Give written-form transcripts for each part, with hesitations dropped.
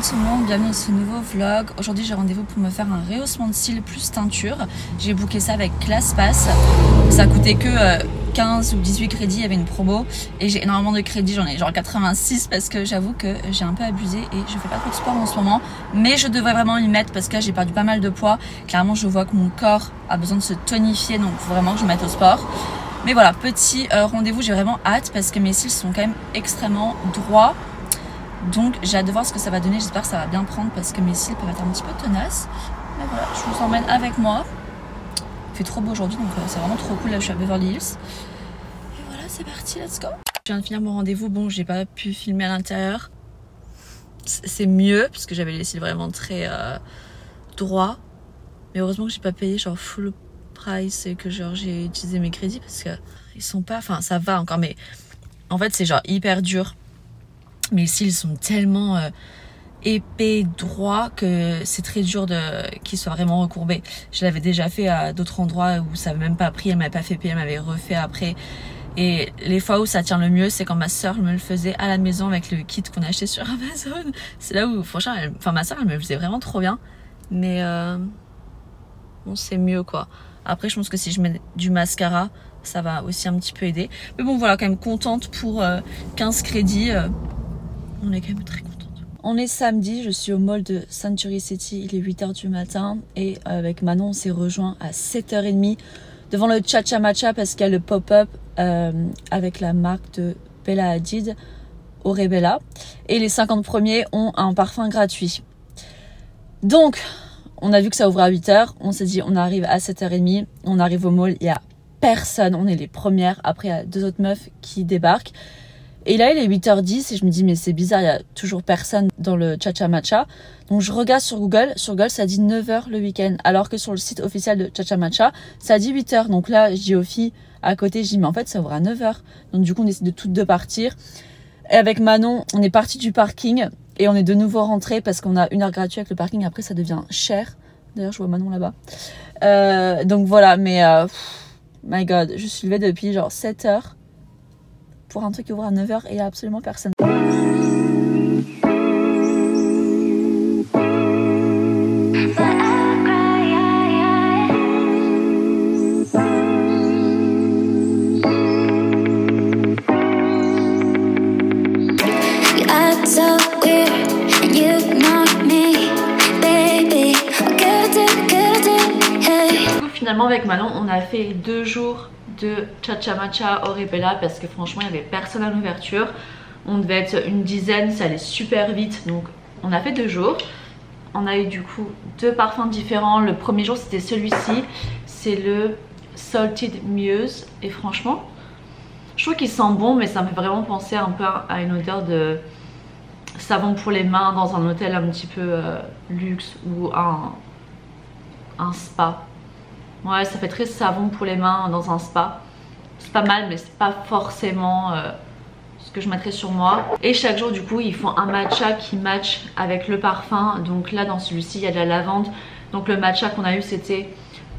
tout le monde, bienvenue dans ce nouveau vlog. Aujourd'hui j'ai rendez-vous pour me faire un rehaussement de cils plus teinture. J'ai booké ça avec ClassPass. Ça a coûté que 15 ou 18 crédits, il y avait une promo. Et j'ai énormément de crédits, j'en ai genre 86 parce que j'avoue que j'ai un peu abusé et je fais pas trop de sport en ce moment. Mais je devrais vraiment m'y mettre parce que j'ai perdu pas mal de poids. Clairement je vois que mon corps a besoin de se tonifier, donc il faut vraiment que je me mette au sport. Mais voilà, petit rendez-vous, j'ai vraiment hâte parce que mes cils sont quand même extrêmement droits. Donc j'ai hâte de voir ce que ça va donner, j'espère que ça va bien prendre parce que mes cils peuvent être un petit peu tenaces. Mais voilà, je vous emmène avec moi. Il fait trop beau aujourd'hui donc c'est vraiment trop cool, là je suis à Beverly Hills. Et voilà, c'est parti, let's go. Je viens de finir mon rendez-vous, bon j'ai pas pu filmer à l'intérieur. C'est mieux parce que j'avais les cils vraiment très droits. Mais heureusement que j'ai pas payé genre full price et que genre j'ai utilisé mes crédits parce que ils sont pas, enfin ça va encore mais en fait c'est genre hyper dur. Mes cils sont tellement épais, droits que c'est très dur qu'ils soient vraiment recourbés. Je l'avais déjà fait à d'autres endroits où ça n'avait même pas pris, elle m'avait pas fait payer, elle m'avait refait après. Et les fois où ça tient le mieux, c'est quand ma soeur me le faisait à la maison avec le kit qu'on a acheté sur Amazon. C'est là où franchement, ma soeur elle me le faisait vraiment trop bien. Mais bon, c'est mieux quoi. Après, je pense que si je mets du mascara, ça va aussi un petit peu aider. Mais bon, voilà, quand même contente pour 15 crédits. On est quand même très contente. On est samedi, je suis au mall de Century City, il est 8 h du matin et avec Manon on s'est rejoint à 7 h 30 devant le Chacha Matcha parce qu'il y a le pop-up avec la marque de Bella Hadid, Aurebella, et les 50 premiers ont un parfum gratuit. Donc on a vu que ça ouvrait à 8 h, on s'est dit on arrive à 7 h 30, on arrive au mall, il n'y a personne, on est les premières, après il y a deux autres meufs qui débarquent. Et là, il est 8 h 10 et je me dis, mais c'est bizarre, il n'y a toujours personne dans le Chacha Matcha. Donc, je regarde sur Google. Sur Google, ça dit 9 h le week-end. Alors que sur le site officiel de Chacha Matcha, ça dit 8 h. Donc là, je dis aux filles à côté, je dis, mais en fait, ça ouvre à 9 h. Donc, du coup, on décide de toutes deux partir. Et avec Manon, on est parti du parking et on est de nouveau rentré parce qu'on a 1 heure gratuite avec le parking. Après, ça devient cher. D'ailleurs, je vois Manon là-bas. Donc, voilà. Mais, my God, je suis levée depuis genre 7 h. Pour un truc qui ouvre à 9 h et il n'y a absolument personne. Finalement avec Manon on a fait 2 jours de Chacha Matcha Aurebella parce que franchement il n'y avait personne à l'ouverture. On devait être une dizaine, ça allait super vite donc on a fait 2 jours. On a eu du coup 2 parfums différents. Le premier jour c'était celui-ci, c'est le Salted Muse et franchement je trouve qu'il sent bon mais ça me fait vraiment penser un peu à une odeur de savon pour les mains dans un hôtel un petit peu luxe ou un spa. Ouais, ça fait très savon pour les mains dans un spa. C'est pas mal, mais c'est pas forcément ce que je mettrais sur moi. Et chaque jour, du coup, ils font un matcha qui match avec le parfum. Donc là, dans celui-ci, il y a de la lavande. Donc le matcha qu'on a eu, c'était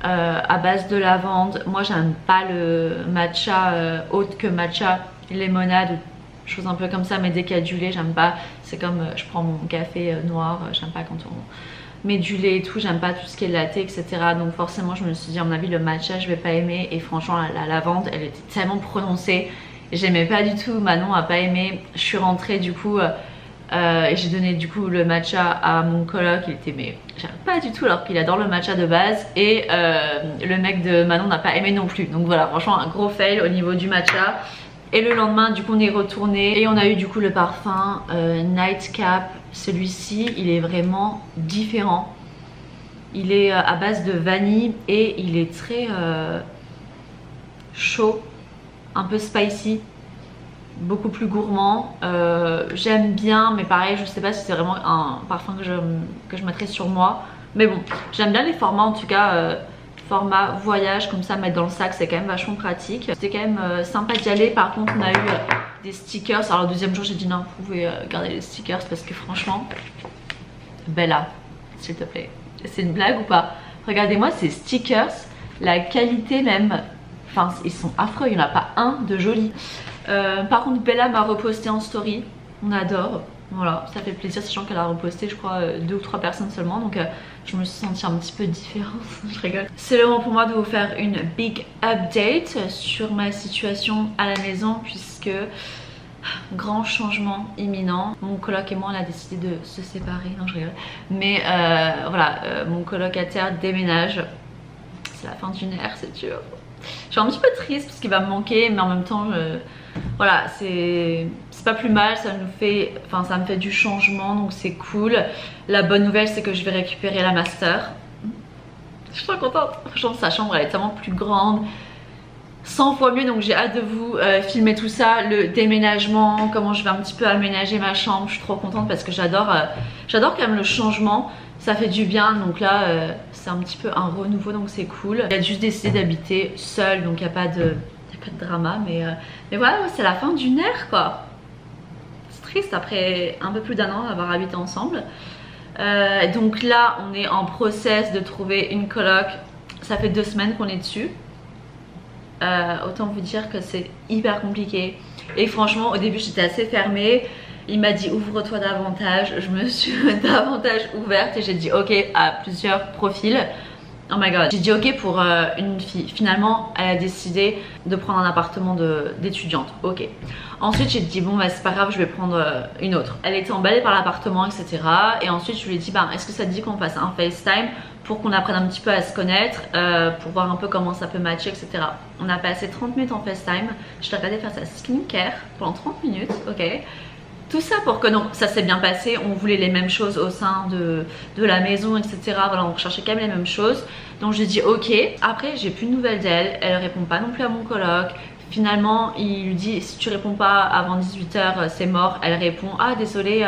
à base de lavande. Moi, j'aime pas le matcha autre que matcha limonade ou chose un peu comme ça, mais dès qu'il y a du lait, j'aime pas. C'est comme je prends mon café noir, j'aime pas quand on mais du lait et tout, j'aime pas tout ce qui est latte etc. Donc forcément je me suis dit à mon avis le matcha je vais pas aimer. Et franchement la lavande elle était tellement prononcée, j'aimais pas du tout. Manon a pas aimé. Je suis rentrée du coup et j'ai donné du coup le matcha à mon coloc. Il était mais j'aime pas du tout alors qu'il adore le matcha de base. Et le mec de Manon n'a pas aimé non plus. Donc voilà, franchement un gros fail au niveau du matcha. Et le lendemain du coup on est retourné et on a eu du coup le parfum Nightcap. Celui-ci il est vraiment différent. Il est à base de vanille et il est très chaud, un peu spicy, beaucoup plus gourmand. J'aime bien mais pareil je sais pas si c'est vraiment un parfum que je mettrais sur moi. Mais bon j'aime bien les formats en tout cas. Format voyage comme ça, mettre dans le sac c'est quand même vachement pratique. C'était quand même sympa d'y aller. Par contre on a eu des stickers. Alors le deuxième jour j'ai dit non vous pouvez garder les stickers parce que franchement Bella s'il te plaît, c'est une blague ou pas? Regardez-moi ces stickers, la qualité même, enfin ils sont affreux, il n'y en a pas un de joli. Par contre Bella m'a reposté en story, on adore. Voilà, ça fait plaisir, sachant qu'elle a reposté je crois 2 ou 3 personnes seulement, donc je me suis sentie un petit peu différente. Je rigole. C'est le moment pour moi de vous faire une big update sur ma situation à la maison, puisque grand changement imminent. Mon coloc et moi on a décidé de se séparer, non je rigole, mais voilà, mon colocataire déménage. C'est la fin d'une ère, c'est dur. Je suis un petit peu triste parce qu'il va me manquer, mais en même temps voilà, c'est pas plus mal, ça nous fait, enfin ça me fait du changement, donc c'est cool. La bonne nouvelle c'est que je vais récupérer la master. Je suis trop contente. Franchement sa chambre elle est tellement plus grande, 100 fois mieux, donc j'ai hâte de vous filmer tout ça, le déménagement, comment je vais un petit peu aménager ma chambre. Je suis trop contente parce que j'adore quand même le changement, ça fait du bien. Donc là c'est un petit peu un renouveau, donc c'est cool. Il a juste décidé d'habiter seul, donc il n'y a pas de drama, mais voilà, c'est la fin d'une ère quoi. C'est triste après un peu plus d'1 an d'avoir habité ensemble. Donc là on est en process de trouver une coloc, ça fait 2 semaines qu'on est dessus. Autant vous dire que c'est hyper compliqué, et franchement au début j'étais assez fermée. Il m'a dit ouvre-toi davantage, je me suis davantage ouverte et j'ai dit ok à plusieurs profils. Oh my god, j'ai dit ok pour une fille. Finalement elle a décidé de prendre un appartement d'étudiante. Ok, ensuite j'ai dit bon bah c'est pas grave, je vais prendre une autre. Elle était emballée par l'appartement, etc. Et ensuite je lui ai dit bah est-ce que ça te dit qu'on fasse un FaceTime pour qu'on apprenne un petit peu à se connaître, pour voir un peu comment ça peut matcher, etc. On a passé 30 minutes en FaceTime. Je l'ai regardé faire sa skincare pendant 30 minutes, ok. Tout ça pour que, non, ça s'est bien passé, on voulait les mêmes choses au sein de la maison, etc. Voilà, on recherchait quand même les mêmes choses. Donc j'ai dit ok. Après j'ai plus de nouvelles d'elle, elle répond pas non plus à mon coloc. Finalement il lui dit si tu réponds pas avant 18 h c'est mort. Elle répond ah désolée,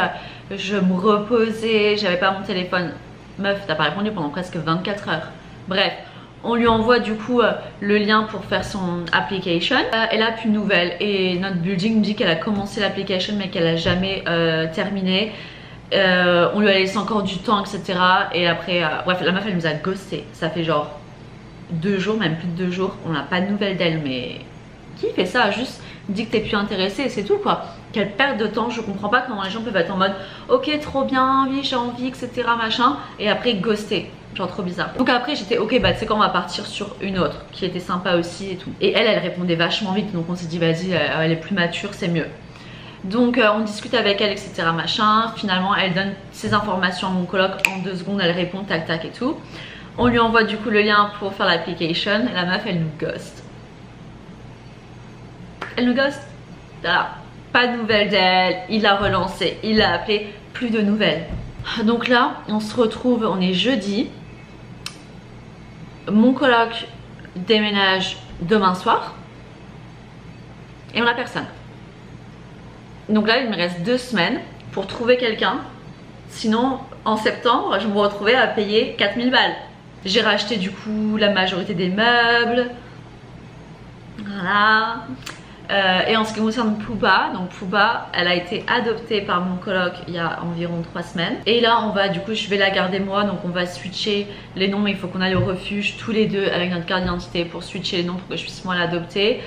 je me reposais, j'avais pas mon téléphone. Meuf, t'as pas répondu pendant presque 24 heures. Bref, on lui envoie du coup le lien pour faire son application. Elle a plus de nouvelles et notre building me dit qu'elle a commencé l'application mais qu'elle a jamais terminé. On lui a laissé encore du temps, etc. Et après, bref, la meuf elle nous a ghosté. Ça fait genre 2 jours, même plus de 2 jours. On n'a pas de nouvelles d'elle, mais qui fait ça? Juste dit que t'es plus intéressée et c'est tout quoi. Quelle perte de temps, je comprends pas comment les gens peuvent être en mode ok trop bien, oui j'ai envie, etc. machin, et après ghoster. Genre trop bizarre. Donc après j'étais ok bah tu sais quoi, on va partir sur une autre qui était sympa aussi et tout. Et elle répondait vachement vite, donc on s'est dit vas-y elle est plus mature, c'est mieux. Donc on discute avec elle, etc. machin. Finalement elle donne ses informations à mon coloc, en 2 secondes elle répond tac tac et tout. On lui envoie du coup le lien pour faire l'application. La meuf elle nous ghost. Elle nous ghost. Voilà. Pas de nouvelles d'elle, il a relancé, il l'a appelé, plus de nouvelles. Donc là on se retrouve, on est jeudi. Mon coloc déménage demain soir et on n'a personne. Donc là il me reste 2 semaines pour trouver quelqu'un. Sinon en septembre je me retrouvais à payer 4000 balles. J'ai racheté du coup la majorité des meubles. Voilà. Et en ce qui concerne Pouba, donc Pouba elle a été adoptée par mon coloc il y a environ 3 semaines. Et là on va, du coup je vais la garder moi, donc on va switcher les noms, mais il faut qu'on aille au refuge tous les deux avec notre carte d'identité pour switcher les noms pour que je puisse moi l'adopter.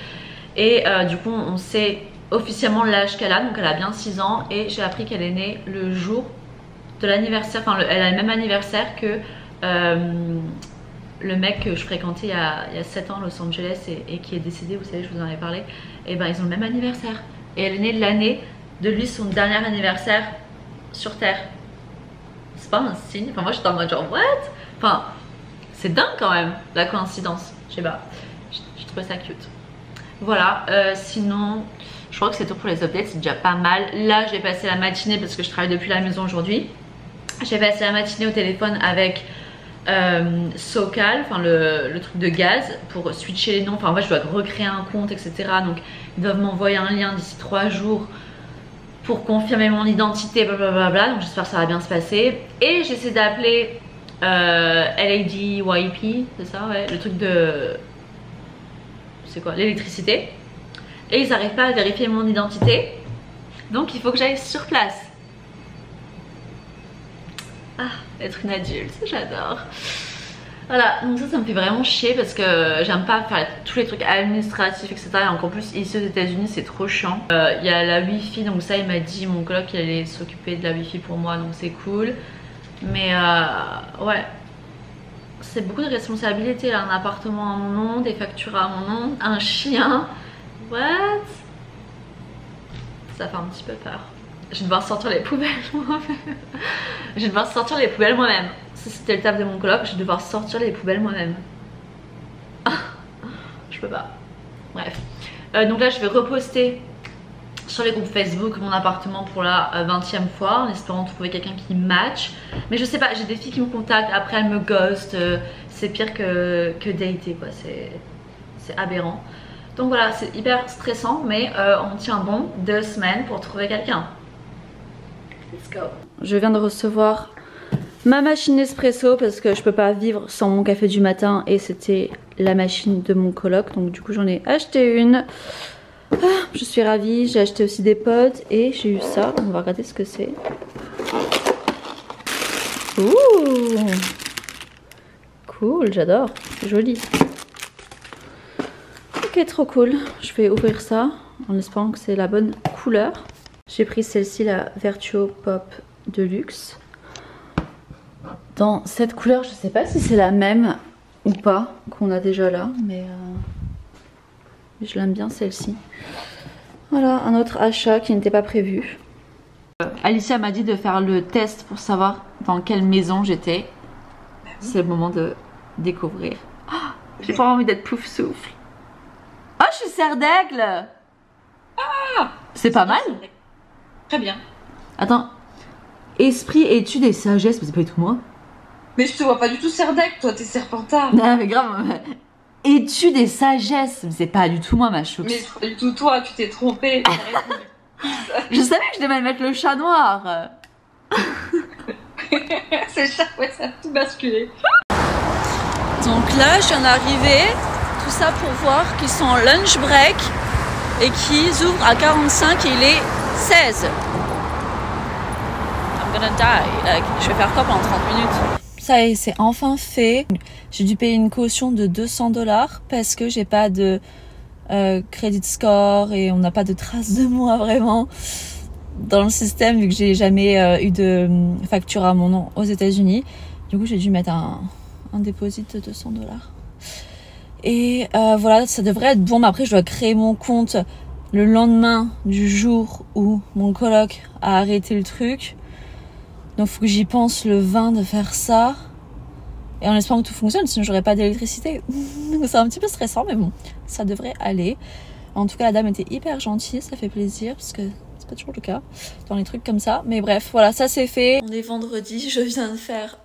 Et du coup on sait officiellement l'âge qu'elle a, donc elle a bien 6 ans et j'ai appris qu'elle est née le jour de l'anniversaire, enfin elle a le même anniversaire que le mec que je fréquentais il y a 7 ans à Los Angeles et qui est décédé, vous savez je vous en avais parlé. Et ben ils ont le même anniversaire et elle est née de l'année de lui, son dernier anniversaire sur terre. C'est pas un signe, enfin moi j'étais en mode genre what, enfin c'est dingue quand même la coïncidence, je sais pas, j'ai trouvé ça cute. Voilà, sinon je crois que c'est tout pour les updates, c'est déjà pas mal. Là j'ai passé la matinée parce que je travaille depuis la maison aujourd'hui. J'ai passé la matinée au téléphone avec Socal, enfin le truc de gaz pour switcher les noms. Enfin en fait je dois recréer un compte, etc. Donc ils doivent m'envoyer un lien d'ici 3 jours pour confirmer mon identité, blablabla. Donc j'espère que ça va bien se passer. Et j'essaie d'appeler LADYP, c'est ça, ouais, le truc de, c'est quoi, l'électricité. Et ils n'arrivent pas à vérifier mon identité. Donc il faut que j'aille sur place. Ah, être une adulte, j'adore. Voilà, donc ça me fait vraiment chier parce que j'aime pas faire tous les trucs administratifs, etc. Et encore plus ici aux États-Unis, c'est trop chiant. Il y a la Wi-Fi, donc ça, il m'a dit, mon coloc, il allait s'occuper de la Wi-Fi pour moi, donc c'est cool. Mais ouais, c'est beaucoup de responsabilités là. Un appartement à mon nom, des factures à mon nom, un chien. What? Ça fait un petit peu peur. Je vais devoir sortir les poubelles moi-même. Je vais devoir sortir les poubelles moi-même. Si c'était le taf de mon coloc, je vais devoir sortir les poubelles moi-même. Je peux pas. Bref. Donc là, je vais reposter sur les groupes Facebook mon appartement pour la 20e fois en espérant trouver quelqu'un qui match. Mais je sais pas, j'ai des filles qui me contactent, après elles me ghostent. C'est pire que dater quoi, c'est aberrant. Donc voilà, c'est hyper stressant, mais on tient bon 2 semaines pour trouver quelqu'un. Let's go. Je viens de recevoir ma machine Nespresso parce que je peux pas vivre sans mon café du matin et c'était la machine de mon coloc, donc du coup j'en ai acheté une. Je suis ravie, j'ai acheté aussi des pods et j'ai eu ça, on va regarder ce que c'est. Ouh, cool, j'adore, c'est joli. Ok, trop cool, je vais ouvrir ça en espérant que c'est la bonne couleur. J'ai pris celle-ci, la Vertuo Pop Deluxe. Dans cette couleur, je sais pas si c'est la même ou pas qu'on a déjà là, mais je l'aime bien celle-ci. Voilà, un autre achat qui n'était pas prévu. Alicia m'a dit de faire le test pour savoir dans quelle maison j'étais. C'est le moment de découvrir. Oh, j'ai pas envie d'être pouf souffle. Oh, je suis serre d'aigle. Ah, c'est pas mal. Très bien. Attends, esprit, étude et sagesse, mais c'est pas du tout moi. Mais je te vois pas du tout Serdec, toi t'es Serpentard. Non mais grave, étude et sagesse, mais c'est pas du tout moi ma chouque. Mais c'est pas du tout toi, tu t'es trompée. Je savais que je devais mettre le chat noir. C'est le chat, ouais, ça a tout basculé. Donc là je viens d'arriver, tout ça pour voir qu'ils sont en lunch break et qu'ils ouvrent à 45 et il est 16. I'm gonna die, like, je vais faire quoi pendant 30 minutes? Ça y est, c'est enfin fait. J'ai dû payer une caution de $200 parce que j'ai pas de credit score et on n'a pas de traces de moi vraiment dans le système vu que j'ai jamais eu de facture à mon nom aux États-Unis. Du coup, j'ai dû mettre un dépôt de $200. Et voilà, ça devrait être bon. Mais après, je dois créer mon compte le lendemain du jour où mon coloc a arrêté le truc. Donc faut que j'y pense le 20 de faire ça. Et en espérant que tout fonctionne, sinon j'aurais pas d'électricité. Donc c'est un petit peu stressant, mais bon, ça devrait aller. En tout cas, la dame était hyper gentille, ça fait plaisir, parce que c'est pas toujours le cas dans les trucs comme ça. Mais bref, voilà, ça c'est fait. On est vendredi, je viens de faire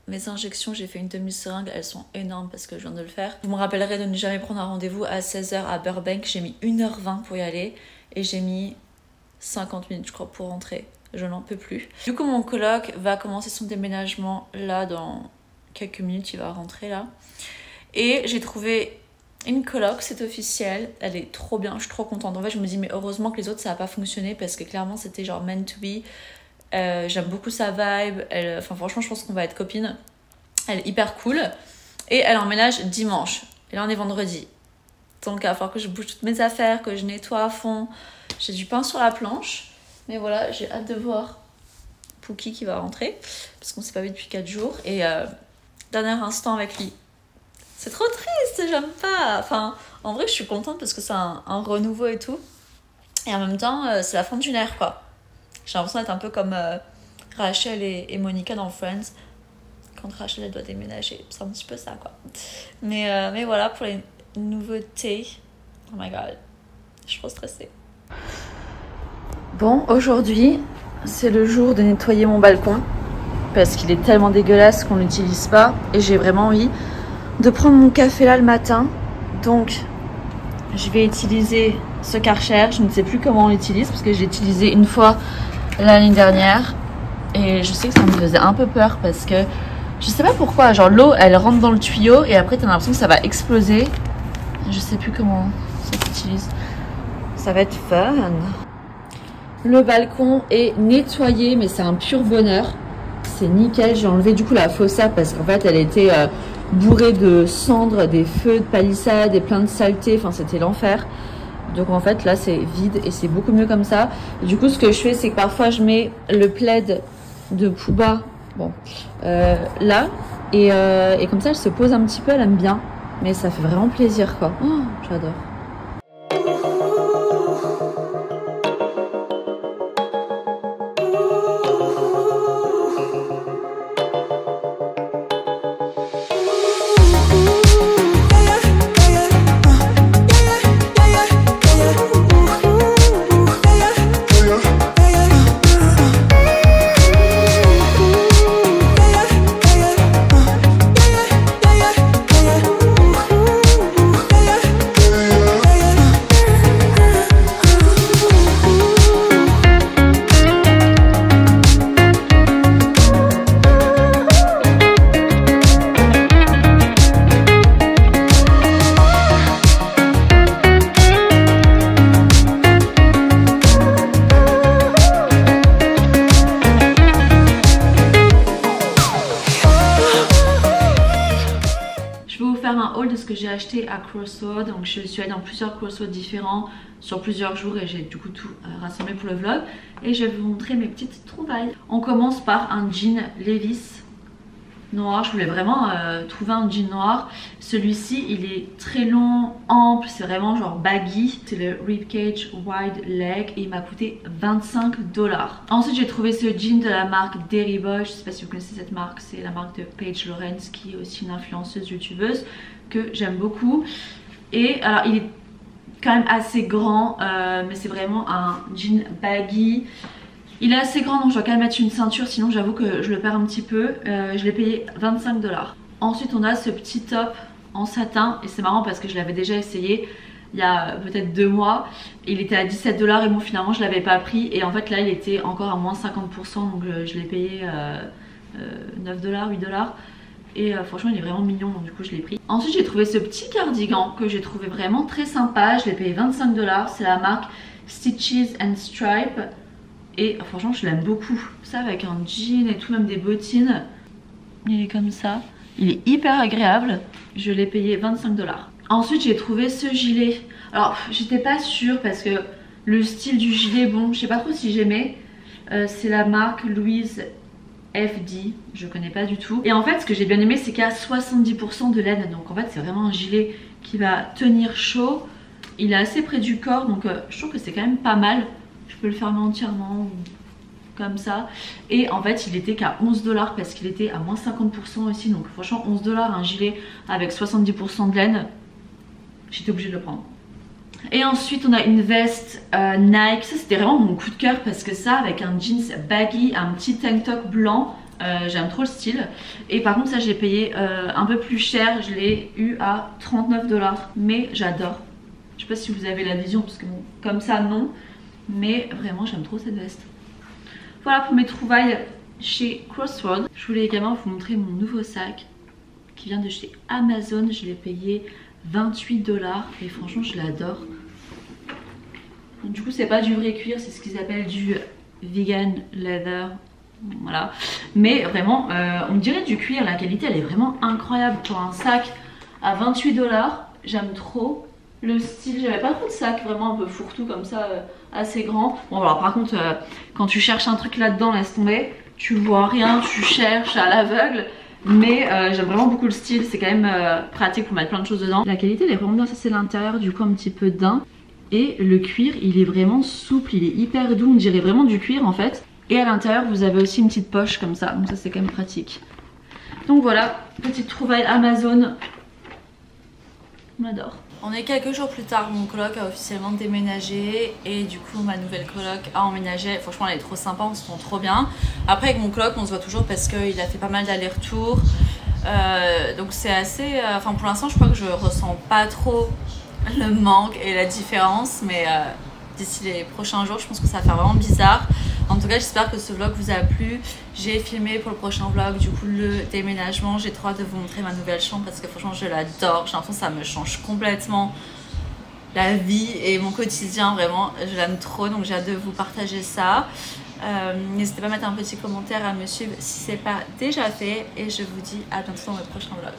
mes injections. J'ai fait une demi-seringue, elles sont énormes parce que je viens de le faire. Vous me rappellerez de ne jamais prendre un rendez-vous à 16h à Burbank. J'ai mis 1h20 pour y aller et j'ai mis 50 minutes, je crois, pour rentrer. Je n'en peux plus. Du coup, mon coloc va commencer son déménagement là dans quelques minutes. Il va rentrer là. Et j'ai trouvé une coloc, c'est officiel. Elle est trop bien, je suis trop contente. En fait, je me dis, mais heureusement que les autres, ça n'a pas fonctionné parce que clairement, c'était genre meant to be. J'aime beaucoup sa vibe. Enfin, franchement, je pense qu'on va être copines. Elle est hyper cool. Et elle emménage dimanche. Et là, on est vendredi. Donc, il va falloir que je bouge toutes mes affaires, que je nettoie à fond. J'ai du pain sur la planche. Mais voilà, j'ai hâte de voir Pookie qui va rentrer. Parce qu'on s'est pas vu depuis 4 jours. Et dernier instant avec lui. C'est trop triste, j'aime pas. Enfin, en vrai, je suis contente parce que c'est un renouveau et tout. Et en même temps, c'est la fin d'une ère, quoi. J'ai l'impression d'être un peu comme Rachel et Monica dans Friends. Quand Rachel, elle doit déménager. C'est un petit peu ça, quoi. Mais voilà, pour les nouveautés. Oh my god. Je suis trop stressée. Bon, aujourd'hui, c'est le jour de nettoyer mon balcon. Parce qu'il est tellement dégueulasse qu'on l'utilise pas. Et j'ai vraiment envie de prendre mon café là le matin. Donc, je vais utiliser ce Karcher. Je ne sais plus comment on l'utilise parce que j'ai utilisé une fois l'année dernière. Et je sais que ça me faisait un peu peur parce que je sais pas pourquoi. Genre l'eau, elle rentre dans le tuyau et après t'as l'impression que ça va exploser. Je sais plus comment ça s'utilise. Ça va être fun. Le balcon est nettoyé, mais c'est un pur bonheur. C'est nickel. J'ai enlevé du coup la fausse parce qu'en fait elle était bourré de cendres, des feux de palissade et plein de saleté, enfin c'était l'enfer. Donc en fait là c'est vide et c'est beaucoup mieux comme ça. Et du coup ce que je fais c'est que parfois je mets le plaid de Pooba bon, là et comme ça elle se pose un petit peu, elle aime bien. Mais ça fait vraiment plaisir quoi. Oh, j'adore. Un haul de ce que j'ai acheté à Crossroads. Donc je suis allée dans plusieurs Crossroads différents sur plusieurs jours et j'ai du coup tout rassemblé pour le vlog et je vais vous montrer mes petites trouvailles. On commence par un jean Levi's noir. Je voulais vraiment trouver un jean noir. Celui-ci il est très long, ample, c'est vraiment genre baggy. C'est le Ribcage Wide Leg et il m'a coûté 25 $. Ensuite j'ai trouvé ce jean de la marque Derry Boy. Je sais pas si vous connaissez cette marque, c'est la marque de Paige Lawrence qui est aussi une influenceuse youtubeuse que j'aime beaucoup. Et alors il est quand même assez grand mais c'est vraiment un jean baggy. Il est assez grand donc je dois quand même mettre une ceinture sinon j'avoue que je le perds un petit peu. Je l'ai payé 25 $. Ensuite on a ce petit top en satin et c'est marrant parce que je l'avais déjà essayé il y a peut-être 2 mois. Il était à 17 $ et bon finalement je l'avais pas pris et en fait là il était encore à moins 50% donc je l'ai payé 9 $, 8 $. Et franchement il est vraiment mignon donc du coup je l'ai pris. Ensuite j'ai trouvé ce petit cardigan que j'ai trouvé vraiment très sympa. Je l'ai payé 25 $. C'est la marque Stitches and Stripe. Et franchement je l'aime beaucoup. Ça avec un jean et tout, même des bottines. Il est comme ça. Il est hyper agréable. Je l'ai payé 25 $. Ensuite j'ai trouvé ce gilet. Alors j'étais pas sûre parce que le style du gilet, bon je sais pas trop si j'aimais. C'est la marque Louise FD, je connais pas du tout. Et en fait ce que j'ai bien aimé c'est qu'il y a 70% de laine. Donc en fait c'est vraiment un gilet qui va tenir chaud. Il est assez près du corps donc je trouve que c'est quand même pas mal. Je peux le fermer entièrement comme ça. Et en fait il était qu'à 11 $ parce qu'il était à moins 50% aussi. Donc franchement 11 $ un gilet avec 70% de laine. J'étais obligée de le prendre. Et ensuite on a une veste Nike. Ça c'était vraiment mon coup de cœur parce que ça avec un jeans baggy, un petit tank top blanc, j'aime trop le style. Et par contre ça j'ai payé un peu plus cher. Je l'ai eu à 39 $. Mais j'adore. Je sais pas si vous avez la vision parce que bon, comme ça non. Mais vraiment j'aime trop cette veste. Voilà pour mes trouvailles chez Crossroads. Je voulais également vous montrer mon nouveau sac qui vient de chez Amazon. Je l'ai payé 28 $ et franchement je l'adore. Du coup c'est pas du vrai cuir, c'est ce qu'ils appellent du vegan leather. Voilà. Mais vraiment on dirait du cuir, la qualité elle est vraiment incroyable pour un sac à 28 $. J'aime trop. Le style, j'avais pas trop de sac vraiment un peu fourre-tout comme ça, assez grand. Bon alors par contre quand tu cherches un truc là-dedans, laisse tomber, tu vois rien, tu cherches à l'aveugle. Mais j'aime vraiment beaucoup le style, c'est quand même pratique pour mettre plein de choses dedans. La qualité elle est vraiment bien, ça c'est l'intérieur du coup un petit peu daim. Et le cuir il est vraiment souple, il est hyper doux, on dirait vraiment du cuir en fait. Et à l'intérieur vous avez aussi une petite poche comme ça, donc ça c'est quand même pratique. Donc voilà, petite trouvaille Amazon, on adore. On est quelques jours plus tard, mon coloc a officiellement déménagé et du coup ma nouvelle coloc a emménagé. Franchement elle est trop sympa, on se sent trop bien. Après avec mon coloc on se voit toujours parce qu'il a fait pas mal d'allers-retours. Donc c'est assez... Enfin pour l'instant je crois que je ressens pas trop le manque et la différence. Mais d'ici les prochains jours je pense que ça va faire vraiment bizarre. En tout cas j'espère que ce vlog vous a plu. J'ai filmé pour le prochain vlog du coup le déménagement. J'ai trop hâte de vous montrer ma nouvelle chambre parce que franchement je l'adore. J'ai l'impression que ça me change complètement la vie et mon quotidien, vraiment je l'aime trop. Donc j'ai hâte de vous partager ça. N'hésitez pas à mettre un petit commentaire, à me suivre si ce n'est pas déjà fait. Et je vous dis à bientôt dans le prochain vlog.